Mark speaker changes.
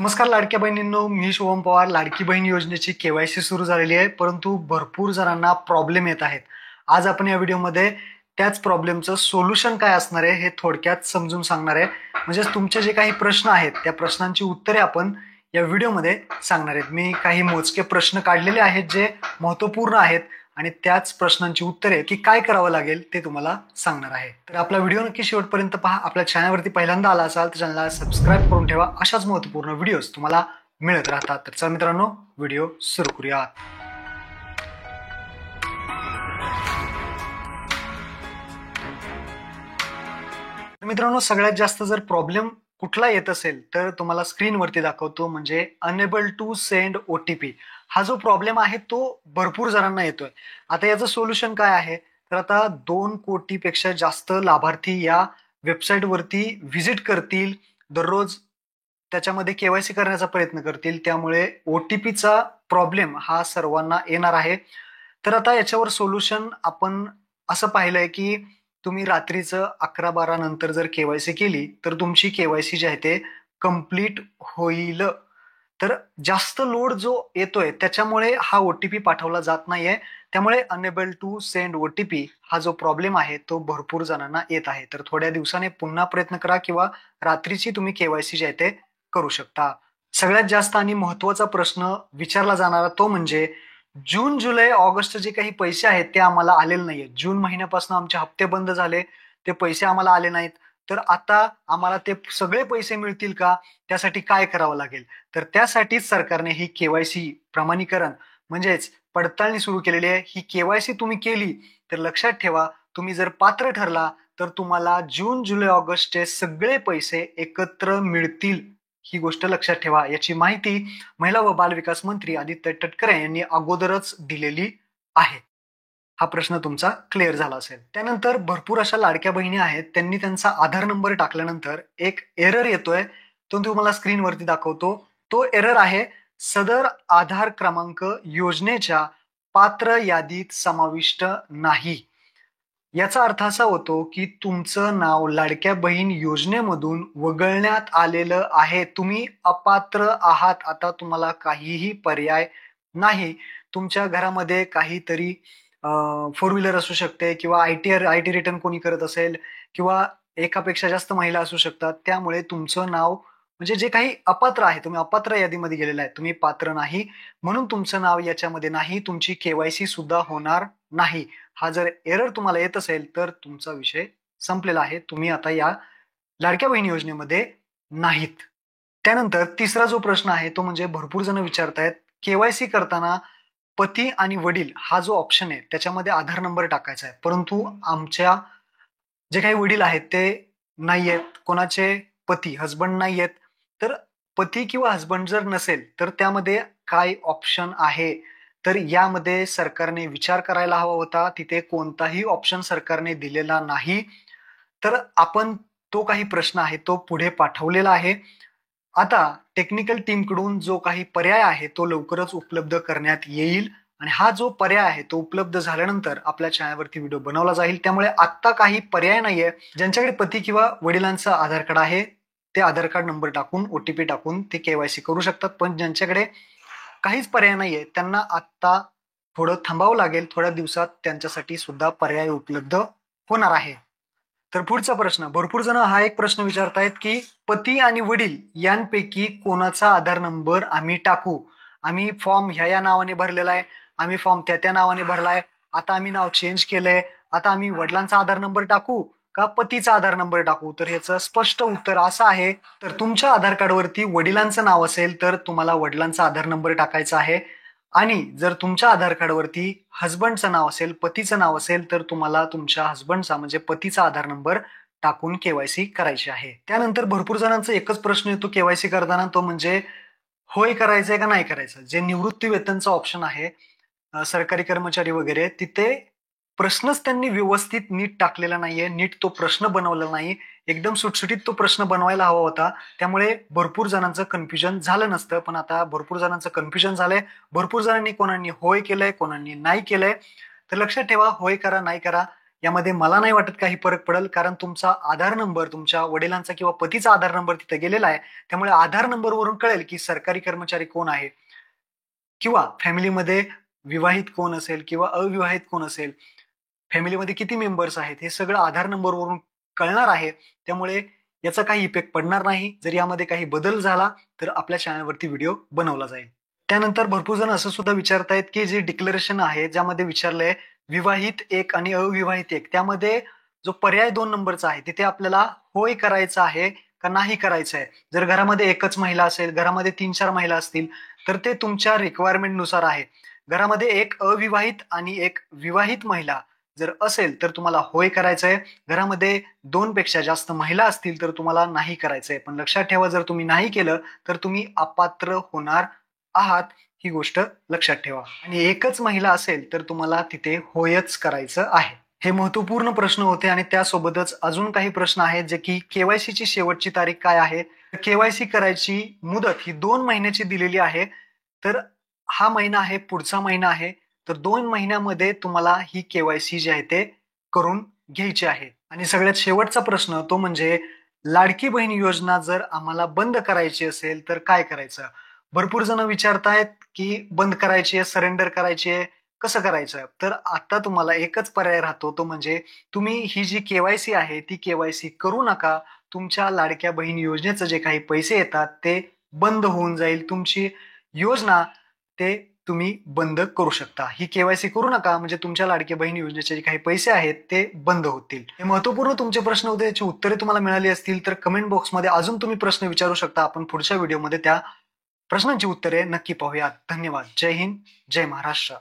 Speaker 1: नमस्कार लाडक्या बहिणींनो, मी शुभम पवार. लाडकी बहीण योजनेची केवायसी सुरू झालेली आहे, परंतु भरपूर जणांना प्रॉब्लेम येत आहेत. आज आपण या व्हिडिओमध्ये त्याच प्रॉब्लेमचं सोल्युशन काय असणार आहे हे थोडक्यात समजून सांगणार आहे. म्हणजे तुमचे जे काही प्रश्न आहेत त्या प्रश्नांची उत्तरे आपण या व्हिडिओमध्ये सांगणार आहेत. मी काही मोजके प्रश्न काढलेले आहेत जे महत्त्वपूर्ण आहेत आणि त्याच प्रश्नांची उत्तरे की काय करावं लागेल ते तुम्हाला सांगणार आहे. तर आपला व्हिडिओ नक्की शेवटपर्यंत पहा. आपल्या चॅनलवरती पहिल्यांदा आला असाल तर चॅनलला सबस्क्राईब करून ठेवा. अशाच महत्त्वपूर्ण व्हिडिओज तुम्हाला मिळत राहतात. तर चला मित्रांनो, व्हिडिओ सुरू करूया. मित्रांनो, सगळ्यात जास्त जर प्रॉब्लेम कुठला येत असेल तर तुम्हाला स्क्रीनवरती दाखवतो, म्हणजे अनेबल टू सेंड OTP. हा जो प्रॉब्लेम आहे तो भरपूर जणांना येतोय. आता याचं सोल्युशन काय आहे? तर आता 2 कोटीपेक्षा जास्त लाभार्थी या वेबसाईटवरती व्हिजिट करतील, दररोज त्याच्यामध्ये केवायसी करण्याचा प्रयत्न करतील. त्यामुळे OTPचा प्रॉब्लेम हा सर्वांना येणार आहे. तर आता याच्यावर सोल्युशन आपण असं पाहिलंय की तुम्ही रात्रीचं 11-12 नंतर जर केवायसी केली तर तुमची केवायसी जी आहे ते कंप्लीट होईल. तर जास्त लोड जो येतोय त्याच्यामुळे हा OTP पाठवला जात नाहीये. त्यामुळे अनेबल टू सेंड OTP हा जो प्रॉब्लेम आहे तो भरपूर जणांना येत आहे. तर थोड्या दिवसाने पुन्हा प्रयत्न करा किंवा रात्रीची तुम्ही केवायसी जी आहे ते करू शकता. सगळ्यात जास्त आणि महत्त्वाचा प्रश्न विचारला जाणारा तो म्हणजे जून, जुलै, ऑगस्ट जे काही पैसे आहेत ते आम्हाला आलेले नाहीयेत. जून महिन्यापासून आमचे हप्ते बंद झाले, ते पैसे आम्हाला आले नाहीत. तर आता आम्हाला ते सगळे पैसे मिळतील का? त्यासाठी काय करावं लागेल? तर त्यासाठीच सरकारने ही केवायसी प्रमाणीकरण म्हणजेच पडताळणी सुरू केलेली आहे. ही केवायसी तुम्ही केली तर लक्षात ठेवा, तुम्ही जर पात्र ठरला तर तुम्हाला जून, जुलै, ऑगस्टचे सगळे पैसे एकत्र मिळतील. ही गोष्ट लक्षात ठेवा. याची माहिती महिला व बालविकास मंत्री आदित्य तटकरे यांनी अगोदरच दिलेली आहे. हा प्रश्न तुमचा क्लिअर झाला असेल. त्यानंतर भरपूर अशा लाडक्या बहिणी आहेत, त्यांनी त्यांचा आधार नंबर टाकल्यानंतर एक एरर येतोय, तो तुम्हाला स्क्रीनवरती दाखवतो. तो एरर आहे, सदर आधार क्रमांक योजनेच्या पात्र यादीत समाविष्ट नाही. याचा अर्थ असा होतो की तुमचं नाव लाडक्या बहीण योजनेमधून वगळण्यात आलेलं आहे. तुम्ही अपात्र आहात. आता तुम्हाला काहीही पर्याय नाही. तुमच्या घरामध्ये काहीतरी फोर व्हीलर असू शकते किंवा आयटी रिटर्न कोणी करत असेल किंवा एकापेक्षा जास्त महिला असू शकतात. त्यामुळे तुमचं नाव म्हणजे जे काही अपात्र आहे, तुम्ही अपात्र यादीमध्ये गेलेला आहे, तुम्ही पात्र नाही म्हणून तुमचं नाव याच्यामध्ये नाही. तुमची केवायसी सुद्धा होणार नाही. हा जर एरर तुम्हाला येत असेल तर तुमचा विषय संपलेला आहे. तुम्ही आता या लाडक्या बहीण योजनेमध्ये नाहीत. त्यानंतर तिसरा जो प्रश्न आहे तो म्हणजे भरपूर जण विचारतायत, केवायसी करताना पती आणि वडील हा जो ऑप्शन आहे त्याच्यामध्ये आधार नंबर टाकायचा आहे, परंतु आमच्या जे काही वडील आहेत ते नाहीयेत, कोणाचे पती हसबंड नाहीयेत. तर पती किंवा हसबंड जर नसेल तर त्यामध्ये काय ऑप्शन आहे? तर यामध्ये सरकारने विचार करायला हवा होता. तिथे कोणताही ऑप्शन सरकारने दिलेला नाही. तर आपण तो काही प्रश्न आहे तो पुढे पाठवलेला आहे. आता टेक्निकल टीमकडून जो काही पर्याय आहे तो लवकरच उपलब्ध करण्यात येईल आणि हा जो पर्याय आहे तो उपलब्ध झाल्यानंतर आपल्या चॅनलवरती व्हिडिओ बनवला जाईल. त्यामुळे आत्ता काही पर्याय नाहीये. ज्यांच्याकडे पती किंवा वडिलांचं आधार कार्ड आहे ते आधार कार्ड नंबर टाकून OTP टाकून ते केवायसी करू शकतात. पण ज्यांच्याकडे काहीच पर्याय नाहीये त्यांना आत्ता थोडं थांबावं लागेल. थोड्या दिवसात त्यांच्यासाठी सुद्धा पर्याय उपलब्ध होणार आहे. तर पुढचा प्रश्न, भरपूर जण हा एक प्रश्न विचारतायत की पती आणि वडील यांपैकी कोणाचा आधार नंबर आम्ही टाकू? आम्ही फॉर्म ह्या नावाने भरलेला आहे, आम्ही फॉर्म त्या नावाने भरलाय, आता आम्ही नाव चेंज केलंय, आता आम्ही वडिलांचा आधार नंबर टाकू का पतीचा आधार नंबर टाकू? तर ह्याचं स्पष्ट उत्तर असं आहे, तर तुमच्या आधार कार्डवरती वडिलांचं नाव असेल तर तुम्हाला वडिलांचा आधार नंबर टाकायचा आहे आणि जर तुमच्या आधार कार्डवरती हसबंडचं नाव असेल, पतीचं नाव असेल तर तुम्हाला तुमच्या हसबंडचा म्हणजे पतीचा आधार नंबर टाकून केवायसी करायची आहे. त्यानंतर भरपूर जणांचा एकच प्रश्न येतो केवायसी करताना, तो म्हणजे होय करायचंय का नाही करायचं? जे निवृत्ती वेतनचा ऑप्शन आहे, सरकारी कर्मचारी वगैरे, तिथे प्रश्नच त्यांनी व्यवस्थित नीट टाकलेला नाहीये. नीट तो प्रश्न बनवलेला नाही. एकदम सुटसुटीत तो प्रश्न बनवायला हवा होता. त्यामुळे भरपूर जणांचं कन्फ्युजन झालं नसतं. पण आता भरपूर जणांचं कन्फ्युजन झालंय. भरपूर जणांनी कोणांनी होय केलंय, कोणांनी नाही केलंय. तर लक्षात ठेवा, होय करा, नाही करा. यामध्ये मला नाही वाटत काही फरक पडेल, कारण तुमचा आधार नंबर तुमच्या वडिलांचा किंवा पतीचा आधार नंबर तिथे गेलेला आहे. त्यामुळे आधार नंबरवरून कळेल की सरकारी कर्मचारी कोण आहे किंवा फॅमिलीमध्ये विवाहित कोण असेल किंवा अविवाहित कोण असेल, फॅमिलीमध्ये किती मेंबर्स आहेत, हे सगळं आधार नंबरवरून कळणार आहे. त्यामुळे याचा काही इफेक्ट पडणार नाही. जर यामध्ये काही बदल झाला तर आपल्या चॅनलवरती व्हिडिओ बनवला जाईल. त्यानंतर भरपूर जण असं सुद्धा विचारतायत की जे डिक्लेरेशन आहे ज्यामध्ये विचारलंय विवाहित 1 आणि अविवाहित 1, त्यामध्ये जो पर्याय 2 नंबरचा आहे तिथे आपल्याला होय करायचं आहे का नाही करायचं आहे. जर घरामध्ये एकच महिला असेल, घरामध्ये 3-4 महिला असतील तर ते तुमच्या रिक्वायरमेंट नुसार आहे. घरामध्ये एक अविवाहित आणि एक विवाहित महिला जर असेल तर तुम्हाला होय करायचं आहे. घरामध्ये 2 पेक्षा जास्त महिला असतील तर तुम्हाला नाही करायचंय. पण लक्षात ठेवा, जर तुम्ही नाही केलं तर तुम्ही अपात्र होणार आहात, ही गोष्ट लक्षात ठेवा. आणि एकच महिला असेल तर तुम्हाला तिथे होयच करायचं आहे. हे महत्वपूर्ण प्रश्न होते आणि त्यासोबतच अजून काही प्रश्न आहेत जे की केवायसीची शेवटची तारीख काय आहे. केवायसी करायची मुदत ही 2 महिन्याची दिलेली आहे. तर हा महिना आहे, पुढचा महिना आहे. तर 2 महिन्यामध्ये तुम्हाला ही केवायसी जी आहे ते करून घ्यायची आहे. आणि सगळ्यात शेवटचा प्रश्न तो म्हणजे लाडकी बहीण योजना जर आम्हाला बंद करायची असेल तर काय करायचं? भरपूर जण विचारतायत की बंद करायची आहे, सरेंडर करायची आहे, कसं करायचं? तर आता तुम्हाला एकच पर्याय राहतो, तो म्हणजे तुम्ही ही जी केवायसी आहे ती केवायसी करू नका. तुमच्या लाडक्या बहीण योजनेचे जे काही पैसे येतात ते बंद होऊन जाईल. तुमची योजना ते तुम्ही बंद करू शकता. ही केवायसी करू नका म्हणजे तुमच्या लाडक्या बहीण योजनेचे जे काही पैसे आहेत ते बंद होतील. हे महत्त्वपूर्ण तुमचे प्रश्न होते, याची उत्तरे तुम्हाला मिळाली असतील तर कमेंट बॉक्समध्ये अजून तुम्ही प्रश्न विचारू शकता. आपण पुढच्या व्हिडिओमध्ये त्या प्रश्नांची उत्तरे नक्की पाहूयात. धन्यवाद. जय हिंद, जय महाराष्ट्र.